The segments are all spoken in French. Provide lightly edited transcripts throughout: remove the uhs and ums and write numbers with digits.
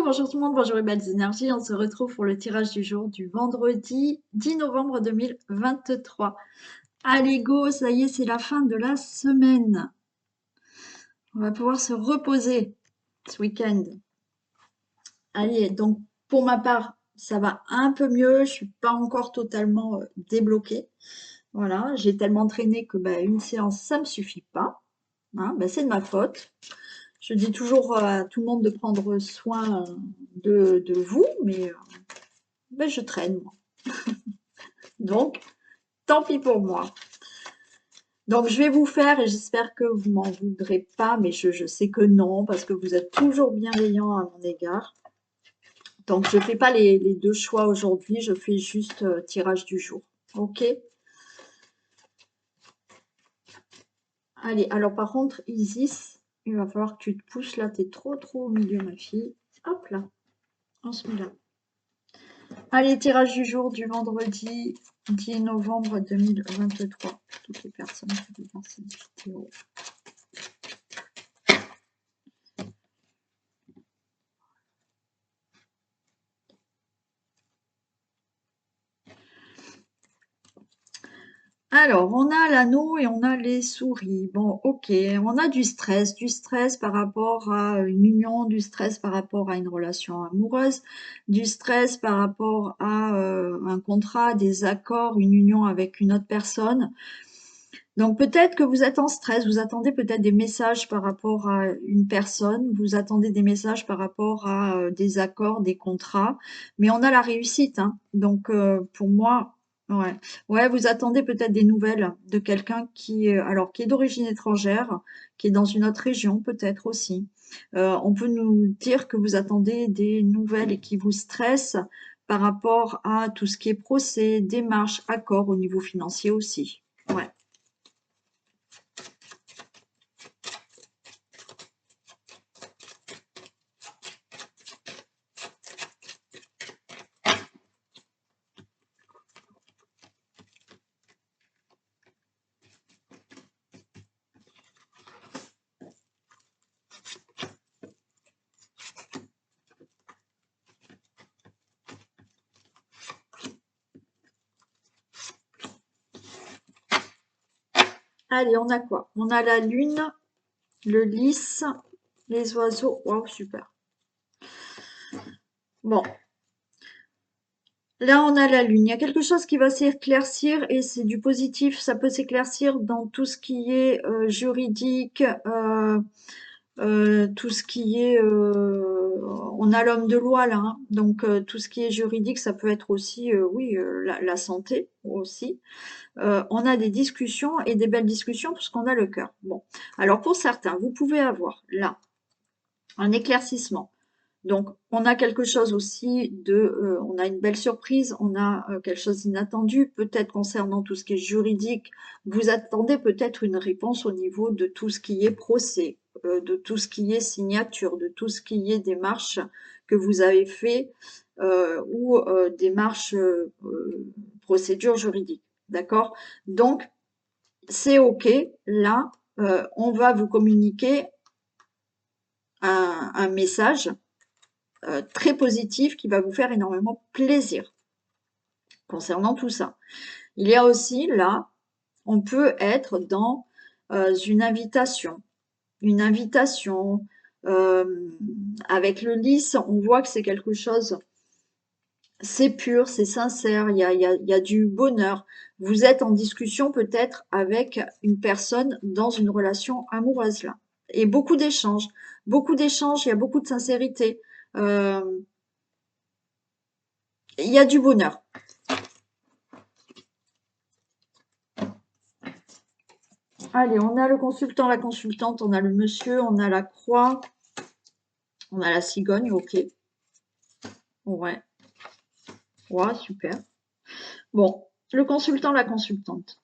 Bonjour tout le monde, bonjour les belles énergies. On se retrouve pour le tirage du jour du vendredi 10 novembre 2023. Allez go, ça y est, c'est la fin de la semaine. On va pouvoir se reposer ce week-end. Allez, donc pour ma part, ça va un peu mieux. Je suis pas encore totalement débloquée. Voilà, j'ai tellement traîné que une séance, ça me suffit pas. Hein, c'est de ma faute. Je dis toujours à tout le monde de prendre soin de vous, mais je traîne, moi. Donc, tant pis pour moi. Donc, je vais vous faire, et j'espère que vous m'en voudrez pas, mais je sais que non, parce que vous êtes toujours bienveillants à mon égard. Donc, je ne fais pas les deux choix aujourd'hui, je fais juste tirage du jour. Ok? Allez, alors par contre, Isis, il va falloir que tu te pousses là, t'es trop au milieu, ma fille. Hop là, on se met là. Allez, tirage du jour du vendredi 10 novembre 2023. Toutes les personnes qui regardent cette vidéo. Alors, on a l'anneau et on a les souris. Bon, ok, on a du stress par rapport à une union, du stress par rapport à une relation amoureuse, du stress par rapport à un contrat, des accords, une union avec une autre personne. Donc peut-être que vous êtes en stress, vous attendez peut-être des messages par rapport à une personne, vous attendez des messages par rapport à des accords, des contrats, mais on a la réussite, hein. Donc pour moi, ouais, ouais, vous attendez peut-être des nouvelles de quelqu'un qui est d'origine étrangère, qui est dans une autre région, peut-être aussi. On peut nous dire que vous attendez des nouvelles et qui vous stressent par rapport à tout ce qui est procès, démarches, accords au niveau financier aussi. Ouais. Allez, on a quoi? On a la lune, le lys, les oiseaux. Waouh, super. Bon, là, on a la lune. Il y a quelque chose qui va s'éclaircir et c'est du positif. Ça peut s'éclaircir dans tout ce qui est juridique, tout ce qui est... on a l'homme de loi là, hein. Donc tout ce qui est juridique, ça peut être aussi, oui, la santé aussi. On a des discussions et des belles discussions parce qu'on a le cœur. Bon, alors pour certains, vous pouvez avoir là un éclaircissement. Donc, on a quelque chose aussi on a une belle surprise, on a quelque chose d'inattendu, peut-être concernant tout ce qui est juridique. Vous attendez peut-être une réponse au niveau de tout ce qui est procès, de tout ce qui est signature, de tout ce qui est démarche que vous avez fait ou démarche procédure juridique. D'accord? Donc, c'est OK. Là, on va vous communiquer un message très positif qui va vous faire énormément plaisir concernant tout ça. Il y a aussi là, on peut être dans une invitation avec le lys, on voit que c'est quelque chose, c'est pur, c'est sincère, il y a du bonheur. Vous êtes en discussion peut-être avec une personne dans une relation amoureuse là. Et beaucoup d'échanges, il y a beaucoup de sincérité. Euh, il y a du bonheur. Allez, on a le consultant, la consultante, on a le monsieur, on a la croix, on a la cigogne, ok. Ouais, ouais, super. Bon, le consultant, la consultante.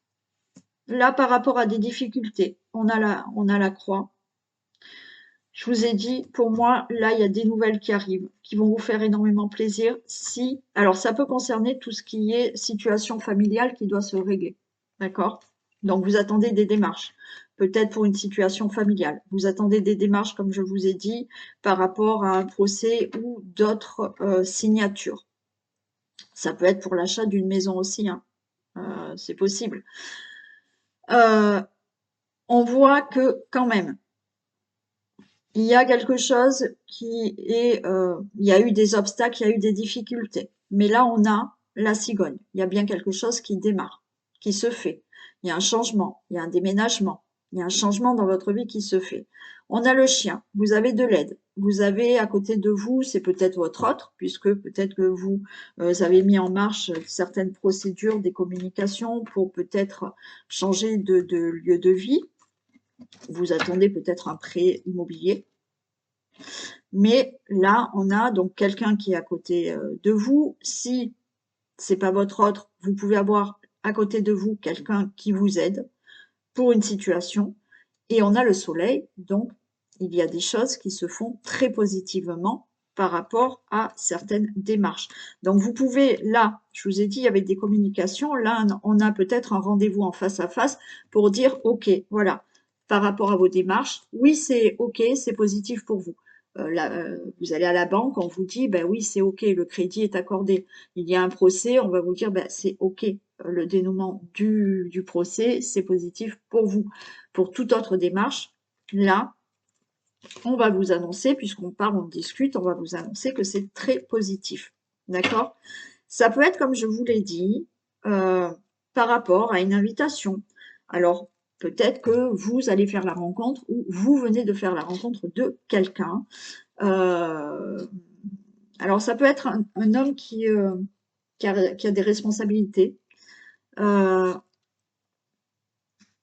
Là, par rapport à des difficultés, on a la croix. Je vous ai dit, pour moi, là, il y a des nouvelles qui arrivent, qui vont vous faire énormément plaisir. Si, alors ça peut concerner tout ce qui est situation familiale qui doit se régler. D'accord? Donc, vous attendez des démarches. peut-être pour une situation familiale. Vous attendez des démarches, comme je vous ai dit, par rapport à un procès ou d'autres signatures. Ça peut être pour l'achat d'une maison aussi, hein. C'est possible. On voit que quand même, il y a quelque chose qui est, il y a eu des obstacles, il y a eu des difficultés. Mais là, on a la cigogne. Il y a bien quelque chose qui démarre, qui se fait. Il y a un changement, il y a un déménagement, il y a un changement dans votre vie qui se fait. On a le chien, vous avez de l'aide. Vous avez à côté de vous, c'est peut-être votre autre, puisque peut-être que vous avez mis en marche certaines procédures, des communications pour peut-être changer de lieu de vie. Vous attendez peut-être un prêt immobilier. Mais là, on a donc quelqu'un qui est à côté de vous. Si c'est pas votre autre, vous pouvez avoir à côté de vous quelqu'un qui vous aide pour une situation. Et on a le soleil, donc il y a des choses qui se font très positivement par rapport à certaines démarches. Donc vous pouvez, là, je vous ai dit, avec des communications, là, on a peut-être un rendez-vous en face à face pour dire, OK, voilà, par rapport à vos démarches, oui, c'est OK, c'est positif pour vous. Vous allez à la banque, on vous dit, ben oui, c'est OK, le crédit est accordé. Il y a un procès, on va vous dire, ben c'est OK, le dénouement du procès, c'est positif pour vous. Pour toute autre démarche, là, on va vous annoncer, puisqu'on parle, on discute, on va vous annoncer que c'est très positif. D'accord? Ça peut être, comme je vous l'ai dit, par rapport à une invitation. Alors, peut-être que vous allez faire la rencontre ou vous venez de faire la rencontre de quelqu'un. Alors, ça peut être un homme qui a des responsabilités. Alors,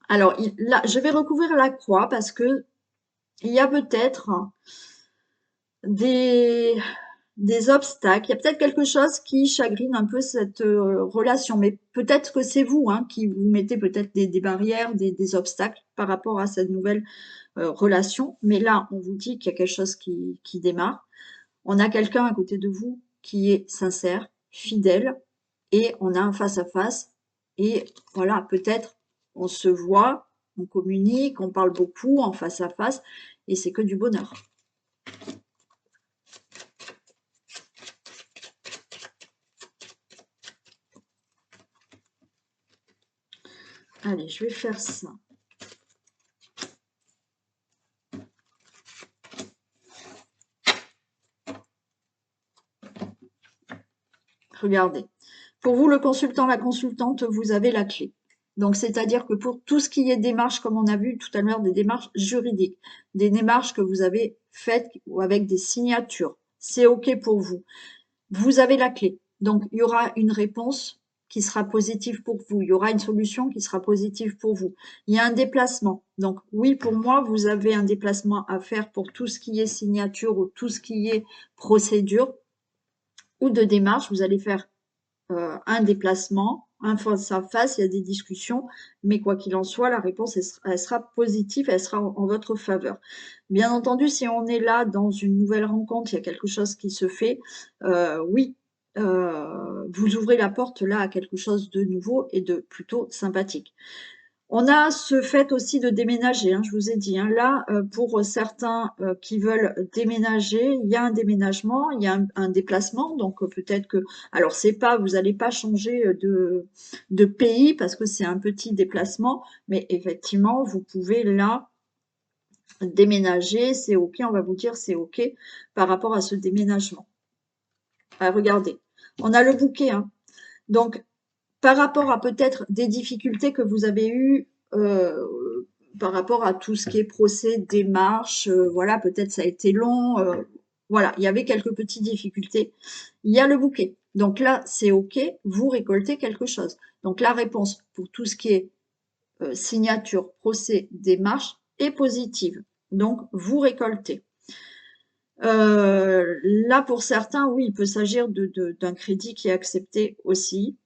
là, je vais recouvrir la croix parce que il y a peut-être des, des obstacles, il y a peut-être quelque chose qui chagrine un peu cette relation, mais peut-être que c'est vous hein, qui vous mettez peut-être des barrières, des obstacles par rapport à cette nouvelle relation. Mais là, on vous dit qu'il y a quelque chose qui démarre. On a quelqu'un à côté de vous qui est sincère, fidèle, et on a un face-à-face. Et voilà, peut-être on se voit, on communique, on parle beaucoup en face-à-face, et c'est que du bonheur. Allez, je vais faire ça. Regardez. Pour vous, le consultant, la consultante, vous avez la clé. Donc, c'est-à-dire que pour tout ce qui est démarche, comme on a vu tout à l'heure, des démarches juridiques, des démarches que vous avez faites ou avec des signatures, c'est OK pour vous. Vous avez la clé. Donc, il y aura une réponse qui sera positive pour vous. Il y aura une solution qui sera positive pour vous. Il y a un déplacement. Donc, oui, pour moi, vous avez un déplacement à faire pour tout ce qui est signature ou tout ce qui est procédure ou de démarche. Vous allez faire un déplacement, un face à face, il y a des discussions, mais quoi qu'il en soit, la réponse, elle sera positive, elle sera en votre faveur. Bien entendu, si on est là dans une nouvelle rencontre, il y a quelque chose qui se fait, oui, vous ouvrez la porte là à quelque chose de nouveau et de plutôt sympathique. On a ce fait aussi de déménager, hein, je vous ai dit. Hein, là, pour certains qui veulent déménager, il y a un déménagement, il y a un déplacement. Donc peut-être que, alors c'est pas, vous n'allez pas changer de pays parce que c'est un petit déplacement, mais effectivement, vous pouvez là déménager, c'est OK, on va vous dire c'est OK par rapport à ce déménagement. Ah, regardez, on a le bouquet. Hein. Donc, par rapport à peut-être des difficultés que vous avez eues par rapport à tout ce qui est procès, démarche, voilà, peut-être ça a été long, voilà, il y avait quelques petites difficultés. Il y a le bouquet. Donc là, c'est OK, vous récoltez quelque chose. Donc la réponse pour tout ce qui est signature, procès, démarche est positive. Donc vous récoltez. Là, pour certains, oui, il peut s'agir d'un crédit qui est accepté aussi.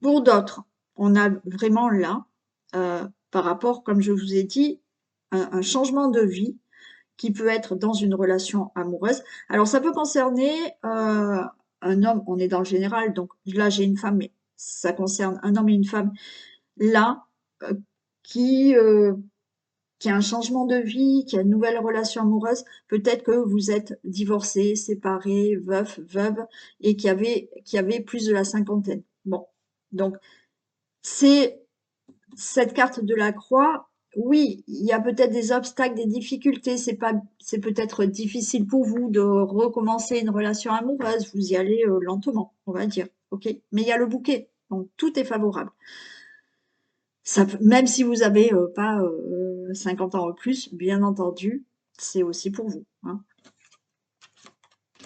Pour d'autres, on a vraiment là, par rapport, comme je vous ai dit, un changement de vie qui peut être dans une relation amoureuse. Alors, ça peut concerner un homme, on est dans le général, donc là j'ai une femme, mais ça concerne un homme et une femme. Là, qui a un changement de vie, qui a une nouvelle relation amoureuse. Peut-être que vous êtes divorcé, séparé, veuf, veuve, et qui avait plus de la cinquantaine. Bon, donc c'est cette carte de la croix. Oui, il y a peut-être des obstacles, des difficultés. C'est peut-être difficile pour vous de recommencer une relation amoureuse. Vous y allez lentement, on va dire. Ok, mais il y a le bouquet, donc tout est favorable. Même si vous avez pas 50 ans ou plus, bien entendu, c'est aussi pour vous, hein.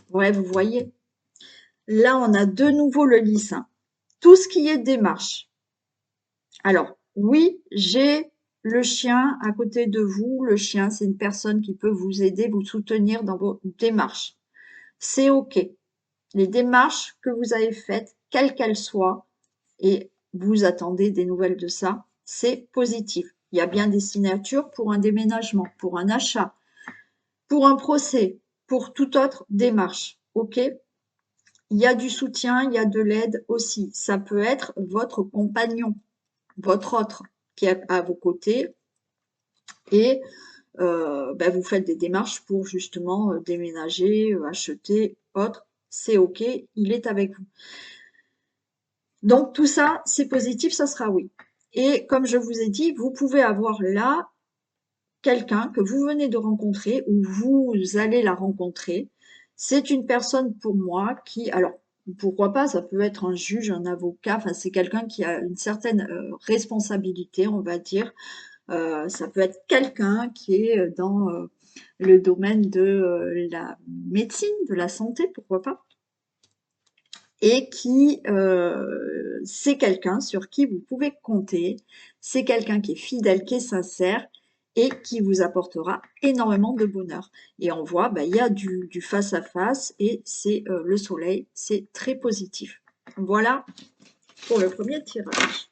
Ouais, vous voyez. Là, on a de nouveau le lys, hein. Tout ce qui est démarche. Alors, oui, j'ai le chien à côté de vous. Le chien, c'est une personne qui peut vous aider, vous soutenir dans vos démarches. C'est OK. Les démarches que vous avez faites, quelles qu'elles soient, et vous attendez des nouvelles de ça, c'est positif. Il y a bien des signatures pour un déménagement, pour un achat, pour un procès, pour toute autre démarche. OK? Il y a du soutien, il y a de l'aide aussi. Ça peut être votre compagnon, votre autre qui est à vos côtés et ben, vous faites des démarches pour justement déménager, acheter, autre. C'est OK, il est avec vous. Donc tout ça, c'est positif, ça sera oui. Et comme je vous ai dit, vous pouvez avoir là quelqu'un que vous venez de rencontrer ou vous allez la rencontrer. C'est une personne pour moi qui, alors pourquoi pas, ça peut être un juge, un avocat, enfin c'est quelqu'un qui a une certaine responsabilité, on va dire. Ça peut être quelqu'un qui est dans le domaine de la médecine, de la santé, pourquoi pas, et qui c'est quelqu'un sur qui vous pouvez compter, c'est quelqu'un qui est fidèle, qui est sincère et qui vous apportera énormément de bonheur. Et on voit, bah, il y a du face à face et c'est le soleil, c'est très positif. Voilà pour le premier tirage.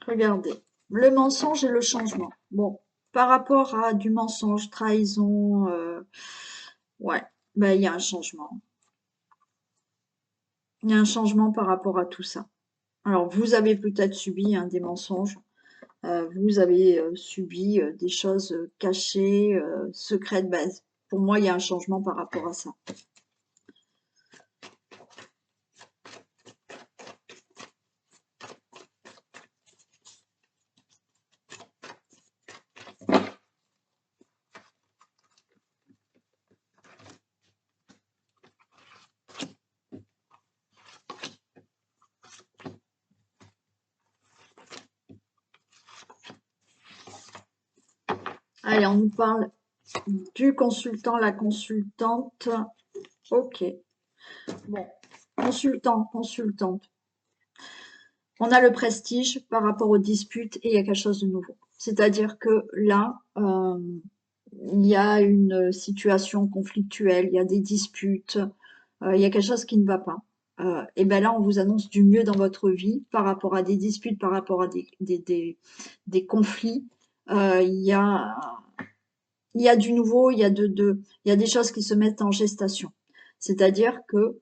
Regardez, le mensonge et le changement. Bon, par rapport à du mensonge, trahison, ouais, ben, il y a un changement. Il y a un changement par rapport à tout ça. Alors, vous avez peut-être subi des mensonges, vous avez subi des choses cachées, secrètes. Ben, pour moi, il y a un changement par rapport à ça. Allez, on nous parle du consultant, la consultante. Ok. Bon, consultant, consultante. On a le prestige par rapport aux disputes et il y a quelque chose de nouveau. C'est-à-dire que là, il y a une situation conflictuelle, il y a des disputes, il y a quelque chose qui ne va pas. Et bien là, on vous annonce du mieux dans votre vie par rapport à des disputes, par rapport à des conflits. Il y a du nouveau, il y a des choses qui se mettent en gestation. C'est-à-dire que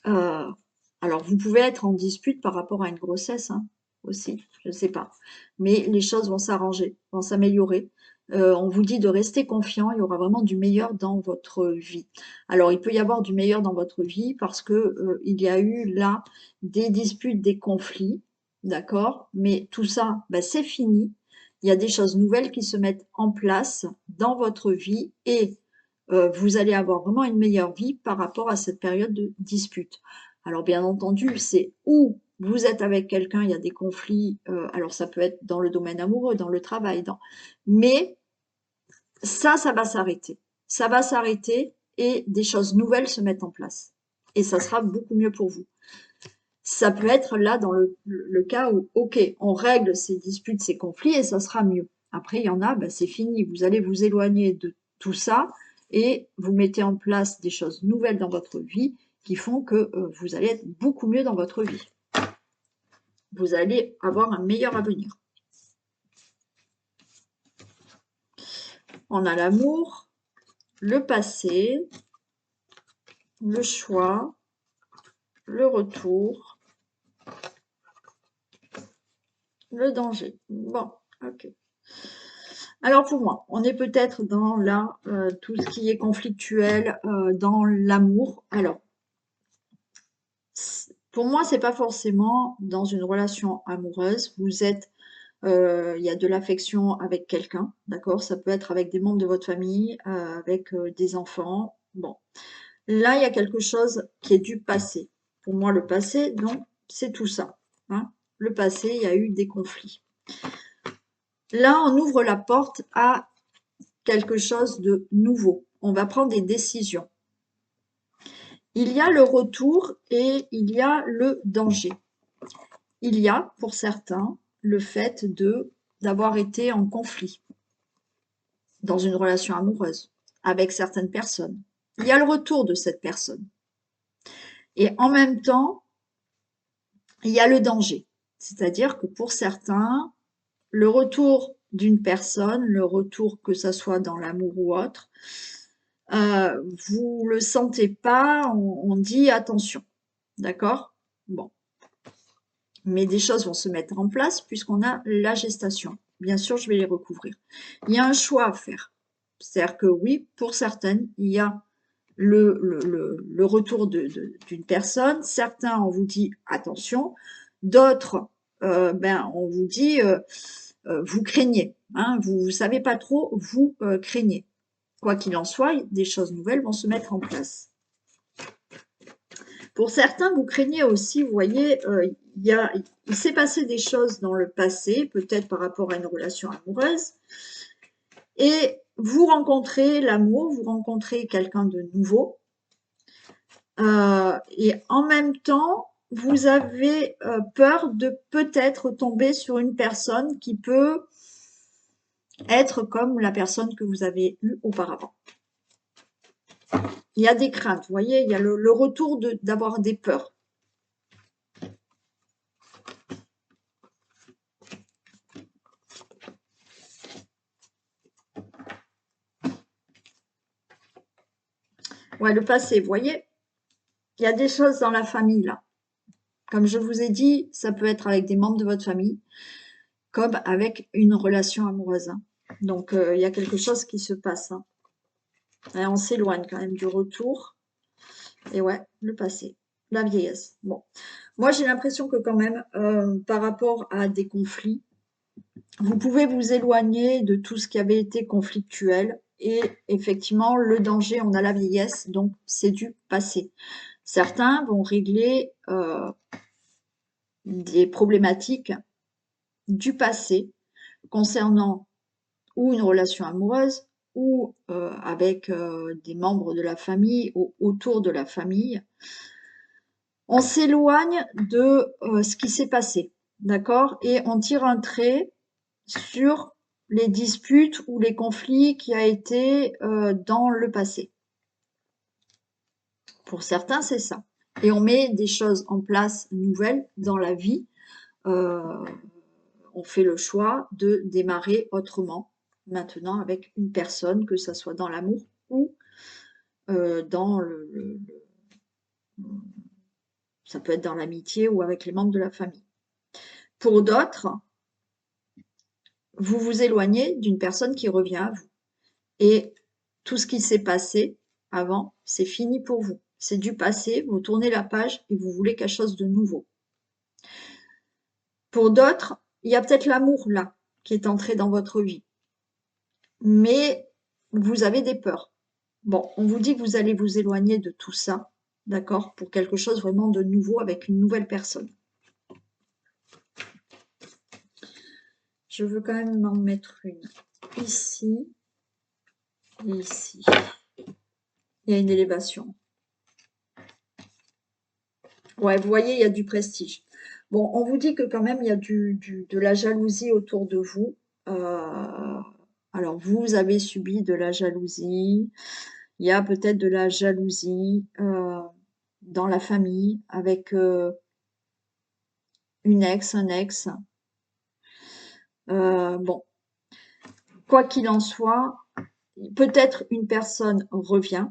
alors, vous pouvez être en dispute par rapport à une grossesse, hein, aussi, je ne sais pas. Mais les choses vont s'arranger, vont s'améliorer. On vous dit de rester confiant, il y aura vraiment du meilleur dans votre vie. Alors, il peut y avoir du meilleur dans votre vie parce que il y a eu là des disputes, des conflits, d'accord? Mais tout ça, bah, c'est fini. Il y a des choses nouvelles qui se mettent en place dans votre vie et vous allez avoir vraiment une meilleure vie par rapport à cette période de dispute. Alors bien entendu, c'est où vous êtes avec quelqu'un, il y a des conflits, alors ça peut être dans le domaine amoureux, dans le travail, mais ça va s'arrêter. ça va s'arrêter et des choses nouvelles se mettent en place. Et ça sera beaucoup mieux pour vous. Ça peut être là dans le cas où, ok, on règle ces disputes, ces conflits et ça sera mieux. Après, il y en a, ben, c'est fini. Vous allez vous éloigner de tout ça et vous mettez en place des choses nouvelles dans votre vie qui font que vous allez être beaucoup mieux dans votre vie. Vous allez avoir un meilleur avenir. On a l'amour, le passé, le choix, le retour, le danger. Bon, ok. Alors pour moi, on est peut-être dans tout ce qui est conflictuel, dans l'amour. Alors, pour moi, c'est pas forcément dans une relation amoureuse. Vous êtes, il y a de l'affection avec quelqu'un, d'accord? Ça peut être avec des membres de votre famille, avec des enfants. Bon, là, il y a quelque chose qui est du passé. Pour moi, le passé, donc, c'est tout ça, hein. Le passé, il y a eu des conflits. Là, on ouvre la porte à quelque chose de nouveau. On va prendre des décisions. Il y a le retour et il y a le danger. Il y a, pour certains, le fait d'avoir été en conflit dans une relation amoureuse avec certaines personnes. Il y a le retour de cette personne. Et en même temps, il y a le danger. C'est-à-dire que pour certains, le retour d'une personne, le retour que ça soit dans l'amour ou autre, vous le sentez pas, on dit attention, d'accord? Bon, mais des choses vont se mettre en place puisqu'on a la gestation. Bien sûr, je vais les recouvrir. Il y a un choix à faire. C'est-à-dire que oui, pour certaines, il y a le retour d'une personne. Certains, on vous dit attention. D'autres, ben, on vous dit vous craignez. Hein, vous ne savez pas trop, vous craignez. Quoi qu'il en soit, des choses nouvelles vont se mettre en place. Pour certains, vous craignez aussi, vous voyez, il s'est passé des choses dans le passé, peut-être par rapport à une relation amoureuse, et vous rencontrez l'amour, vous rencontrez quelqu'un de nouveau, et en même temps, vous avez peur de peut-être tomber sur une personne qui peut être comme la personne que vous avez eue auparavant. Il y a des craintes, vous voyez, il y a le retour d'avoir des peurs. Ouais, le passé, vous voyez, il y a des choses dans la famille là. Comme je vous ai dit, ça peut être avec des membres de votre famille, comme avec une relation amoureuse, hein. Donc, il y a quelque chose qui se passe, hein. Et on s'éloigne quand même du retour. Et ouais, le passé, la vieillesse. Bon, moi j'ai l'impression que quand même, par rapport à des conflits, vous pouvez vous éloigner de tout ce qui avait été conflictuel. Et effectivement, le danger, on a la vieillesse, donc c'est du passé. Certains vont régler des problématiques du passé concernant ou une relation amoureuse ou avec des membres de la famille ou autour de la famille. On s'éloigne de ce qui s'est passé, d'accord? Et on tire un trait sur les disputes ou les conflits qui a été dans le passé. Pour certains, c'est ça. Et on met des choses en place nouvelles dans la vie. On fait le choix de démarrer autrement maintenant avec une personne, que ça soit dans l'amour ou dans ça peut être dans l'amitié ou avec les membres de la famille. Pour d'autres, vous vous éloignez d'une personne qui revient à vous. Et tout ce qui s'est passé avant, c'est fini pour vous. C'est du passé, vous tournez la page et vous voulez quelque chose de nouveau. Pour d'autres, il y a peut-être l'amour là qui est entré dans votre vie. Mais vous avez des peurs. Bon, on vous dit que vous allez vous éloigner de tout ça, d'accord, pour quelque chose vraiment de nouveau avec une nouvelle personne. Je veux quand même en mettre une ici et ici. Il y a une élévation. Ouais, vous voyez, il y a du prestige. Bon, on vous dit que quand même, il y a de la jalousie autour de vous. Alors, vous avez subi de la jalousie. Il y a peut-être de la jalousie dans la famille avec une ex, un ex. Bon, quoi qu'il en soit, peut-être une personne revient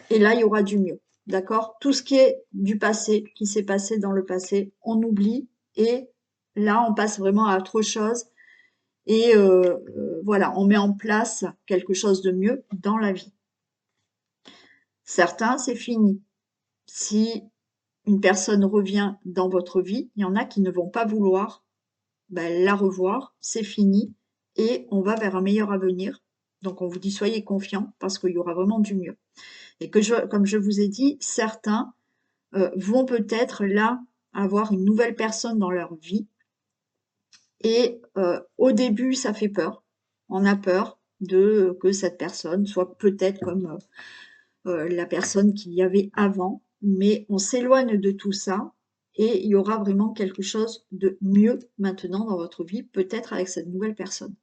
et là, il y aura du mieux. D'accord? Tout ce qui est du passé, qui s'est passé dans le passé, on oublie et là, on passe vraiment à autre chose et voilà, on met en place quelque chose de mieux dans la vie. Certains, c'est fini. Si une personne revient dans votre vie, il y en a qui ne vont pas vouloir ben, la revoir, c'est fini et on va vers un meilleur avenir. Donc on vous dit soyez confiants parce qu'il y aura vraiment du mieux. Et comme je vous ai dit, certains vont peut-être là avoir une nouvelle personne dans leur vie et au début ça fait peur. On a peur de que cette personne soit peut-être comme la personne qu'il y avait avant, mais on s'éloigne de tout ça et il y aura vraiment quelque chose de mieux maintenant dans votre vie, peut-être avec cette nouvelle personne.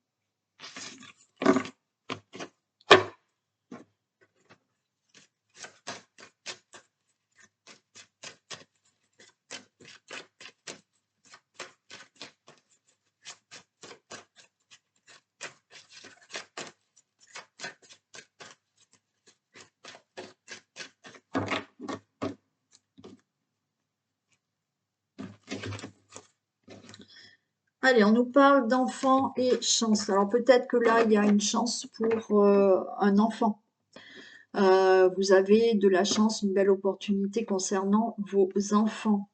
Allez, on nous parle d'enfants et chance. Alors peut-être que là, il y a une chance pour un enfant. Vous avez de la chance, une belle opportunité concernant vos enfants.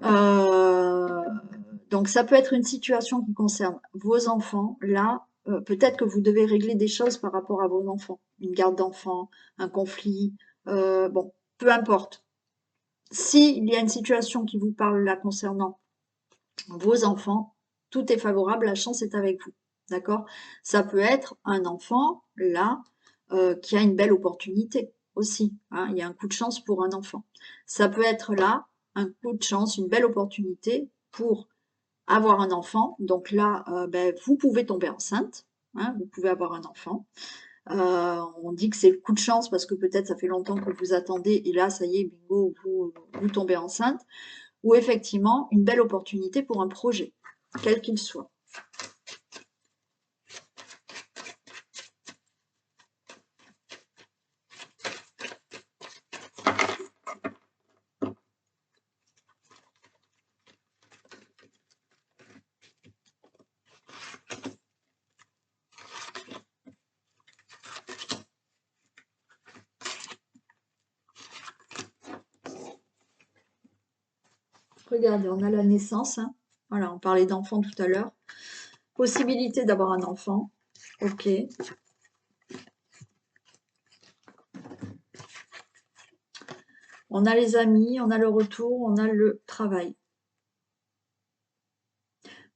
Euh, donc ça peut être une situation qui concerne vos enfants. Là, peut-être que vous devez régler des choses par rapport à vos enfants. Une garde d'enfants, un conflit, bon, peu importe. S'il y a une situation qui vous parle là concernant vos enfants, tout est favorable, la chance est avec vous. D'accord? Ça peut être un enfant, là, qui a une belle opportunité aussi. Hein, il y a un coup de chance pour un enfant. Ça peut être là, un coup de chance, une belle opportunité pour avoir un enfant. Donc là, ben, vous pouvez tomber enceinte. Hein, vous pouvez avoir un enfant. On dit que c'est le coup de chance parce que peut-être ça fait longtemps que vous attendez et là, ça y est, bingo, vous tombez enceinte. Ou effectivement, une belle opportunité pour un projet, quel qu'il soit. Regardez, on a la naissance. Hein. Voilà, on parlait d'enfant tout à l'heure. Possibilité d'avoir un enfant. Ok. On a les amis, on a le retour, on a le travail.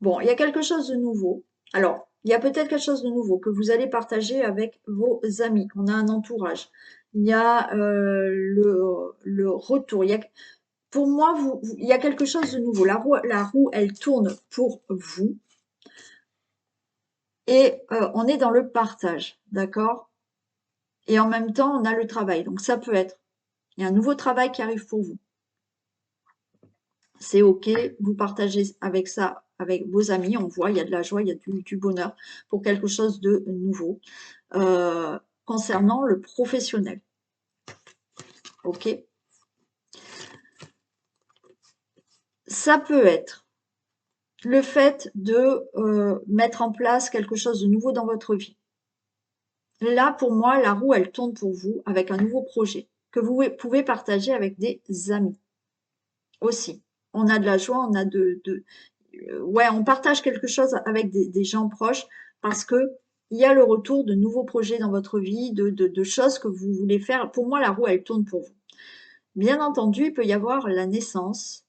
Bon, il y a quelque chose de nouveau. Alors, il y a peut-être quelque chose de nouveau que vous allez partager avec vos amis. On a un entourage. Il y a le retour. Pour moi, il y a quelque chose de nouveau. La roue, elle tourne pour vous. Et on est dans le partage, d'accord? Et en même temps, on a le travail. Donc ça peut être, il y a un nouveau travail qui arrive pour vous. C'est OK, vous partagez avec ça, avec vos amis, on voit, il y a de la joie, il y a du bonheur pour quelque chose de nouveau. Concernant le professionnel, OK? Ça peut être le fait de mettre en place quelque chose de nouveau dans votre vie. Là, pour moi, la roue, elle tourne pour vous avec un nouveau projet que vous pouvez partager avec des amis aussi. On a de la joie, on a ouais, on partage quelque chose avec des gens proches parce que il y a le retour de nouveaux projets dans votre vie, de choses que vous voulez faire. Pour moi, la roue, elle tourne pour vous. Bien entendu, il peut y avoir la naissance,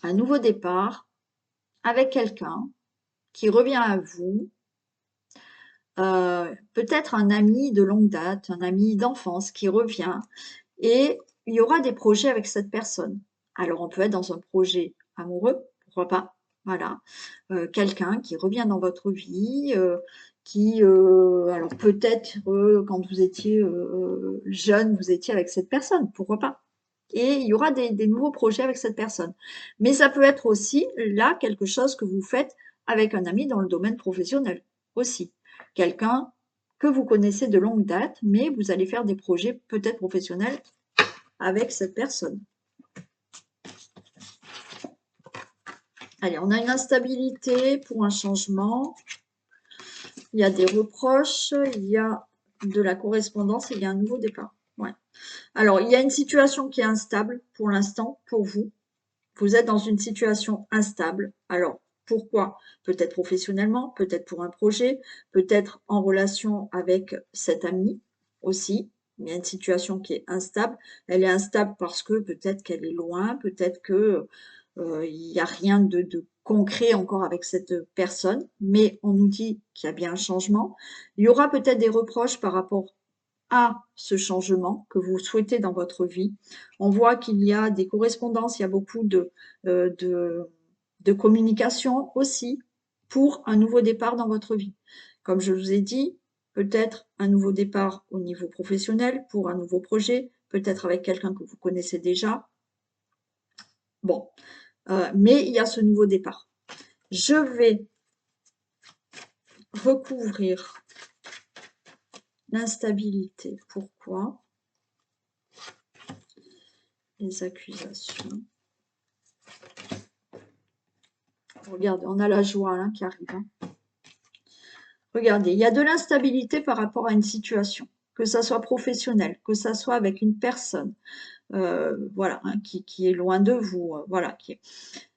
un nouveau départ avec quelqu'un qui revient à vous, peut-être un ami de longue date, un ami d'enfance qui revient et il y aura des projets avec cette personne. Alors on peut être dans un projet amoureux, pourquoi pas, voilà. Quelqu'un qui revient dans votre vie, alors peut-être quand vous étiez jeune, vous étiez avec cette personne, pourquoi pas. Et il y aura des nouveaux projets avec cette personne. Mais ça peut être aussi là quelque chose que vous faites avec un ami dans le domaine professionnel aussi. Quelqu'un que vous connaissez de longue date, mais vous allez faire des projets peut-être professionnels avec cette personne. Allez, on a une instabilité pour un changement. Il y a des reproches, il y a de la correspondance et il y a un nouveau départ. Ouais. Alors, il y a une situation qui est instable pour l'instant, pour vous. Vous êtes dans une situation instable. Alors, pourquoi? Peut-être professionnellement, peut-être pour un projet, peut-être en relation avec cet ami aussi. Il y a une situation qui est instable. Elle est instable parce que peut-être qu'elle est loin, peut-être que il n'y a rien de concret encore avec cette personne, mais on nous dit qu'il y a bien un changement. Il y aura peut-être des reproches par rapport à ce changement que vous souhaitez dans votre vie. On voit qu'il y a des correspondances, il y a beaucoup euh, de, de communication aussi pour un nouveau départ dans votre vie. Comme je vous ai dit, peut-être un nouveau départ au niveau professionnel pour un nouveau projet, peut-être avec quelqu'un que vous connaissez déjà. Bon, mais il y a ce nouveau départ. Je vais recouvrir l'instabilité. Pourquoi? Les accusations. Regardez, on a la joie là, qui arrive. Hein. Regardez, il y a de l'instabilité par rapport à une situation, que ça soit professionnel, que ça soit avec une personne, voilà, hein, qui est loin de vous, voilà,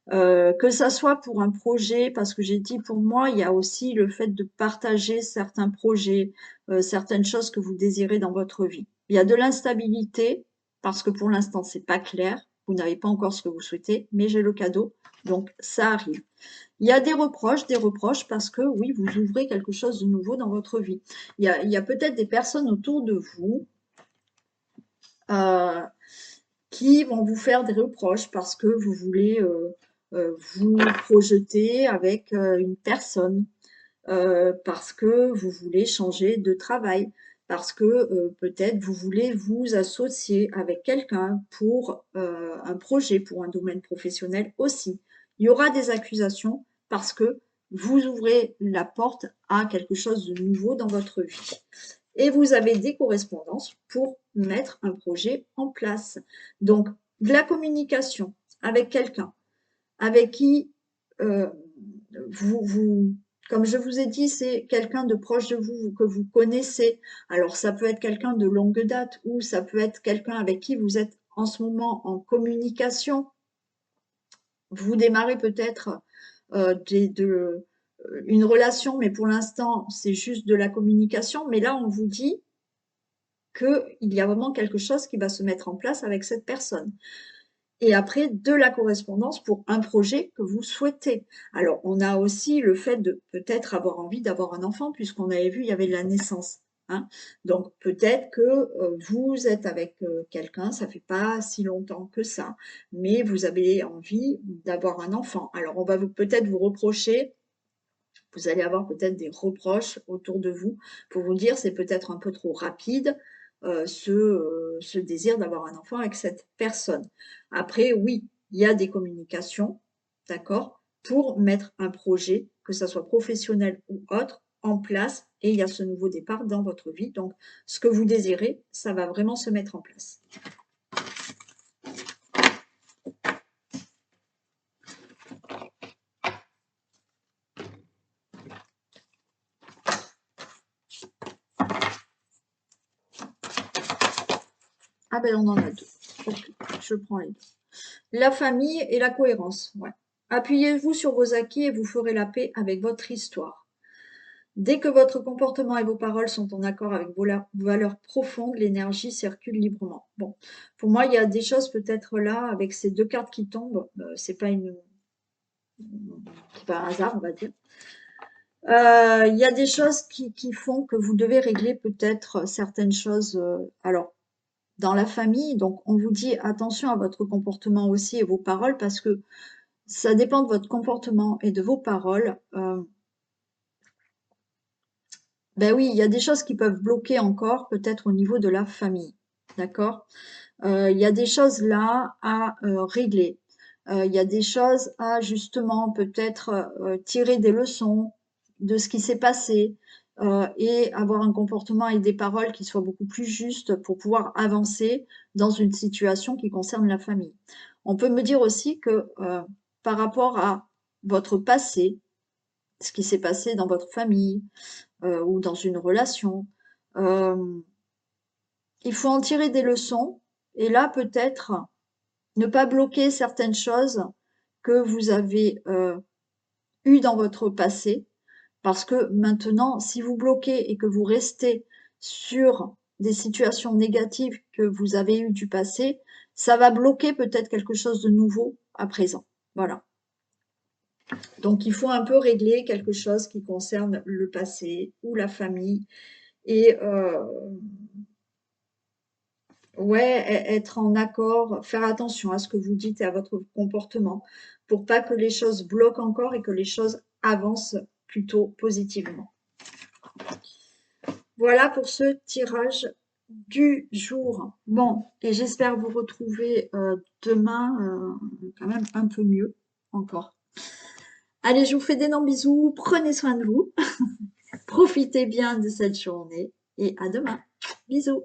que ça soit pour un projet, parce que j'ai dit pour moi, il y a aussi le fait de partager certains projets, certaines choses que vous désirez dans votre vie. Il y a de l'instabilité, parce que pour l'instant, c'est pas clair, vous n'avez pas encore ce que vous souhaitez, mais j'ai le cadeau, donc ça arrive. Il y a des reproches parce que oui, vous ouvrez quelque chose de nouveau dans votre vie. Il y a peut-être des personnes autour de vous euh, qui vont vous faire des reproches parce que vous voulez vous projeter avec une personne, parce que vous voulez changer de travail, parce que peut-être vous voulez vous associer avec quelqu'un pour un projet, pour un domaine professionnel aussi. Il y aura des accusations parce que vous ouvrez la porte à quelque chose de nouveau dans votre vie. Et vous avez des correspondances pour mettre un projet en place. Donc, de la communication avec quelqu'un, avec qui euh, vous, comme je vous ai dit, c'est quelqu'un de proche de vous que vous connaissez. Alors, ça peut être quelqu'un de longue date ou ça peut être quelqu'un avec qui vous êtes en ce moment en communication. Vous démarrez peut-être une relation, mais pour l'instant, c'est juste de la communication. Mais là, on vous dit qu'il y a vraiment quelque chose qui va se mettre en place avec cette personne. Et après, de la correspondance pour un projet que vous souhaitez. Alors, on a aussi le fait de peut-être avoir envie d'avoir un enfant, puisqu'on avait vu, il y avait de la naissance. Hein. Donc, peut-être que vous êtes avec quelqu'un, ça fait pas si longtemps que ça, mais vous avez envie d'avoir un enfant. Alors, on va peut-être vous reprocher, vous allez avoir peut-être des reproches autour de vous pour vous dire c'est peut-être un peu trop rapide ce désir d'avoir un enfant avec cette personne. Après, oui, il y a des communications, d'accord, pour mettre un projet, que ça soit professionnel ou autre, en place et il y a ce nouveau départ dans votre vie. Donc, ce que vous désirez, ça va vraiment se mettre en place. Ah ben, on en a deux. Ok, je prends les deux. La famille et la cohérence. Ouais. Appuyez-vous sur vos acquis et vous ferez la paix avec votre histoire. Dès que votre comportement et vos paroles sont en accord avec vos valeurs profondes, l'énergie circule librement. Bon, pour moi, il y a des choses peut-être là, avec ces deux cartes qui tombent, c'est pas un hasard, on va dire. Il y a des choses qui font que vous devez régler peut-être certaines choses. Alors, dans la famille, donc on vous dit attention à votre comportement aussi et vos paroles parce que ça dépend de votre comportement et de vos paroles. Ben oui, il y a des choses qui peuvent bloquer encore, peut-être au niveau de la famille. D'accord? Il y a des choses là à régler. Il y a des choses à justement peut-être tirer des leçons de ce qui s'est passé et avoir un comportement et des paroles qui soient beaucoup plus justes pour pouvoir avancer dans une situation qui concerne la famille. On peut me dire aussi que par rapport à votre passé, ce qui s'est passé dans votre famille ou dans une relation, euh, il faut en tirer des leçons et là peut-être ne pas bloquer certaines choses que vous avez eues dans votre passé, parce que maintenant, si vous bloquez et que vous restez sur des situations négatives que vous avez eues du passé, ça va bloquer peut-être quelque chose de nouveau à présent. Voilà. Donc il faut un peu régler quelque chose qui concerne le passé ou la famille et ouais, être en accord, faire attention à ce que vous dites et à votre comportement pour pas que les choses bloquent encore et que les choses avancent plutôt positivement. Voilà pour ce tirage du jour. Bon, et j'espère vous retrouver demain quand même un peu mieux encore. Allez, je vous fais d'énormes bisous, prenez soin de vous, profitez bien de cette journée et à demain. Bisous.